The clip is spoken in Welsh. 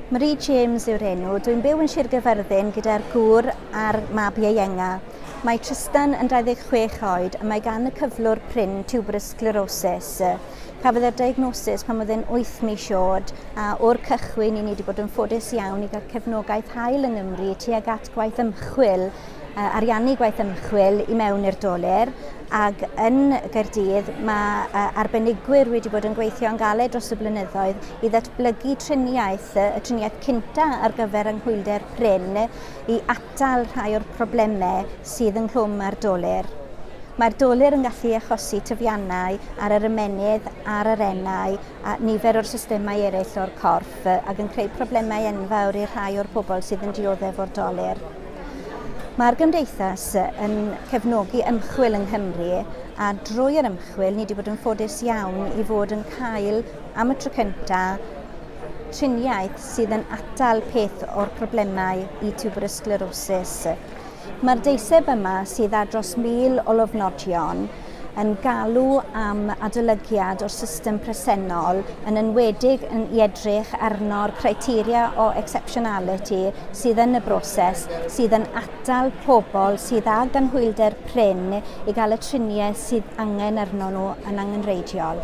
Marie James yw'r enw. Dwi'n byw yn Sir Gyfyrddin gyda'r gŵr a'r mab ieuenga. Mae Tristan yn 26 oed a mae gan y cyflwr prin tuberous sclerosis. Cafodd e'r diagnosis pan oedd e'n 8 mis oed a o'r cychwyn ni wedi bod yn ffodus iawn i gael cefnogaeth hael yng Nghymru tuag at gwaith ymchwil, ariannu gwaith ymchwil i mewn i'r doler, ac yn Gaerdydd mae arbenigwyr wedi bod yn gweithio yn galed dros y blynyddoedd i ddatblygu triniaeth, y triniaeth cynta ar gyfer ynghlwylder prin i atal rhai o'r problemau sydd ynghlwm â'r doler. Mae'r doler yn gallu achosi tyfiannau ar yr ymenydd, ar yr enau a nifer o'r systemau eraill o'r corff ac yn creu problemau enfawr i rhai o'r pobl sydd yn dioddef o'r doler. Mae'r gymdeithas yn cefnogi ymchwil yng Nghymru a drwy'r ymchwil ni wedi bod yn ffodus iawn i fod yn cael am y tro cyntaf triniaeth sydd yn atal peth o'r problemau i tuberous sclerosis. Mae'r deiseb yma sydd â dros 1000 o lofnodion yn galw am adolygiad o'r system presennol yn enwedig yn i edrych arno'r criteria o exceptionality sydd yn y broses, sydd yn atal pobl sydd â ganhwylder prin i gael y triniaeth sydd angen arno nhw yn angenreidiol.